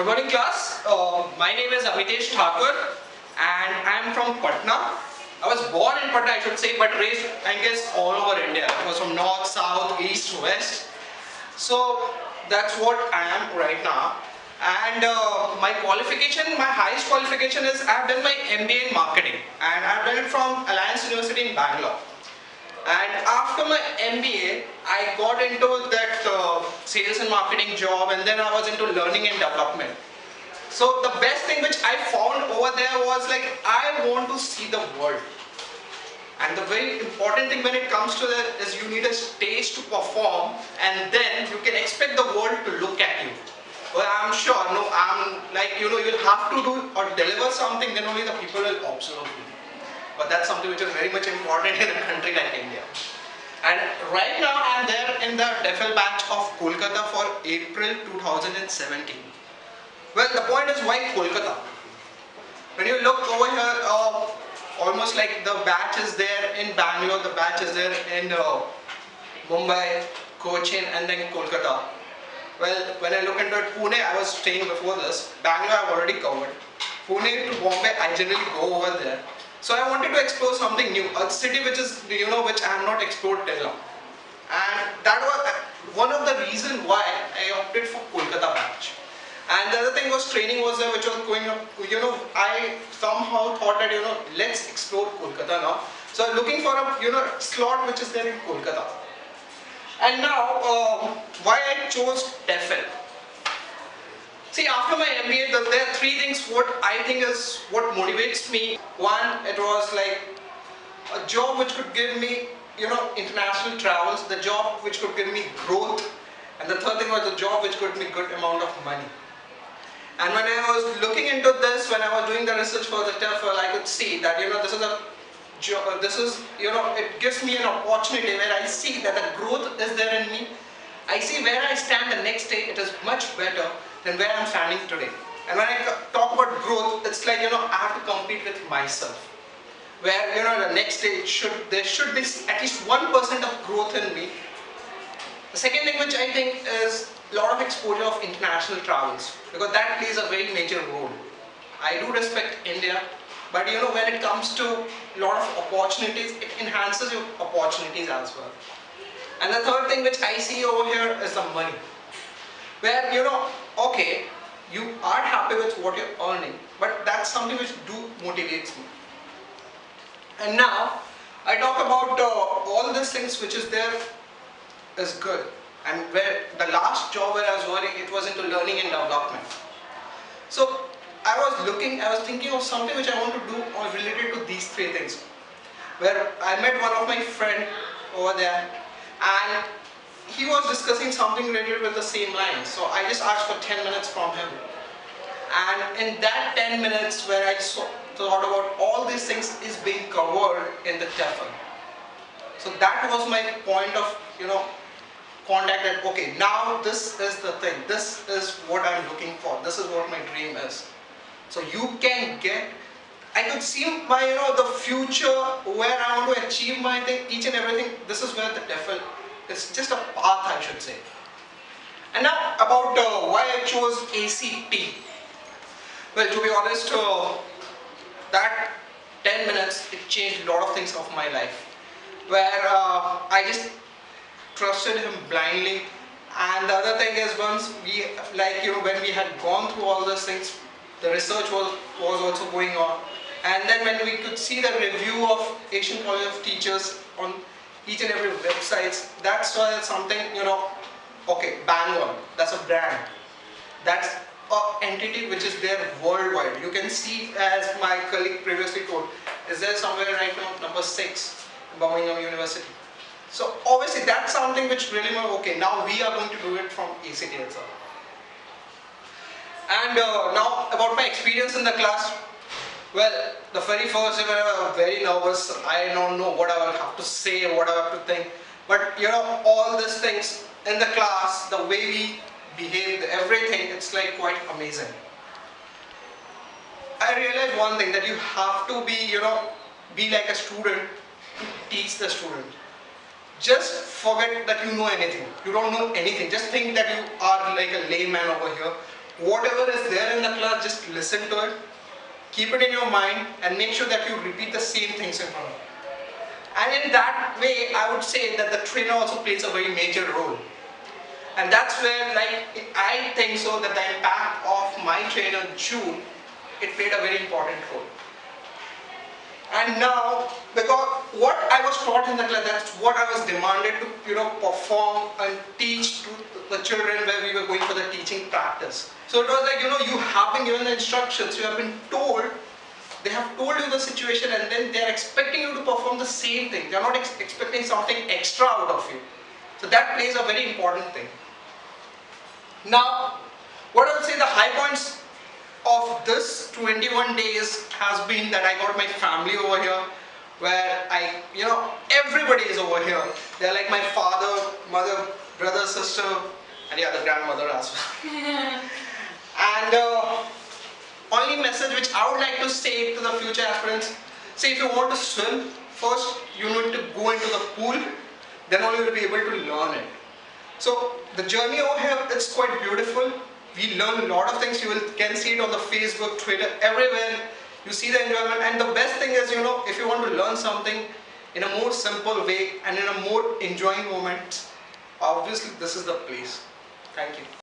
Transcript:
Good morning class. My name is Amitesh Thakur and I am from Patna. I was born in Patna, I should say, but raised, I guess, all over India. I was from north, south, east, west. So that's what I am right now. And my qualification, my highest qualification is I have done my MBA in marketing and I have done it from Alliance University in Bangalore. And after my MBA, I got into that sales and marketing job, and then I was into learning and development. So the best thing which I found over there was like, I want to see the world. And the very important thing when it comes to that is you need a stage to perform, and then you can expect the world to look at you. Well, I'm sure, no, I'm like, you'll have to do or deliver something, then only the people will observe you. But that's something which is very much important in a country like India. And right now I'm there in the Tefl batch of Kolkata for April 2017. Well, the point is, why Kolkata? When you look over here, almost like the batch is there in Bangalore, the batch is there in Mumbai, Cochin, and then Kolkata. Well, when I look into Pune, I was staying before this. Bangalore I've already covered. Pune to Bombay, I generally go over there. So I wanted to explore something new, a city which is, which I have not explored till now. And that was one of the reasons why I opted for Kolkata batch. And the other thing was training was there, which was going up. I somehow thought that, let's explore Kolkata now. So I'm looking for a, slot which is there in Kolkata. And now, why I chose Tefl. See, after my MBA, there are three things what I think is what motivates me. One, it was like a job which could give me, international travels, the job which could give me growth, and the third thing was the job which could give me good amount of money. And when I was looking into this, when I was doing the research for the TEFL, I could see that, this is a job, it gives me an opportunity where I see that the growth is there in me. I see where I stand the next day, it is much better than where I'm standing today. And when I talk about growth, it's like, I have to compete with myself. Where, the next day, there should be at least 1% of growth in me. The second thing which I think is a lot of exposure of international travels, because that plays a very major role. I do respect India, but when it comes to a lot of opportunities, it enhances your opportunities as well. And the third thing which I see over here is the money. Where, okay, you are happy with what you're earning, but that's something which motivates me. And now, I talk about all these things which is there is good. And where the last job where I was working, it was into learning and development. So, I was thinking of something which I want to do or related to these three things. Where I met one of my friend over there, and he was discussing something related with the same line. So I just asked for 10 minutes from him. And in that 10 minutes where I thought about all these things is being covered in the TEFL. So that was my point of, contact that, okay, now this is the thing. This is what I'm looking for. This is what my dream is. So you can get, I could see my, the future where I want to achieve my thing, each and everything. This is where the TEFL, it's just a path, I should say. And now about why I chose ACT. Well, to be honest, that 10 minutes, it changed a lot of things of my life. Where I just trusted him blindly. And the other thing is, once we, when we had gone through all those things, the research was also going on. And then when we could see the review of Asian College of Teachers on each and every websites, that's something, okay, bang on, that's a brand. That's an entity which is there worldwide. You can see, as my colleague previously told, is there somewhere right now, number 6, Birmingham University. So obviously that's something which really, okay, now we are going to do it from ACT itself. And now about my experience in the class. Well, the very first day I was very nervous. I don't know what I will have to say, what I have to think. But all these things in the class, the way we behave, everything, it's like quite amazing. I realized one thing, that you have to be, be like a student to teach the student. Just forget that you know anything. You don't know anything. Just think that you are like a layman over here Whatever is there in the class, just listen to it, keep it in your mind, and make sure that you repeat the same things in front of you. And in that way, I would say that the trainer also plays a very major role. And that's where, like, I think so that the impact of my trainer June, it played a very important role. And now, because what I was taught in the class, that's what I was demanded to, perform and teach to the children where we were going for the teaching practice. So it was like, you have been given the instructions, you have been told, they have told you the situation, and then they are expecting you to perform the same thing. They are not expecting something extra out of you. So that plays a very important thing. Now, what I would say the high points of this 21 days has been that I got my family over here, where everybody is over here. They're like my father, mother, brother, sister, and the grandmother as well. And only message which I would like to say to the future aspirants, say if you want to swim, first you need to go into the pool, then only you will be able to learn it. So the journey over here, it's quite beautiful. We learn a lot of things. You can see it on the Facebook, Twitter, everywhere. You see the enjoyment, and the best thing is, if you want to learn something in a more simple way and in a more enjoying moment, obviously this is the place. Thank you.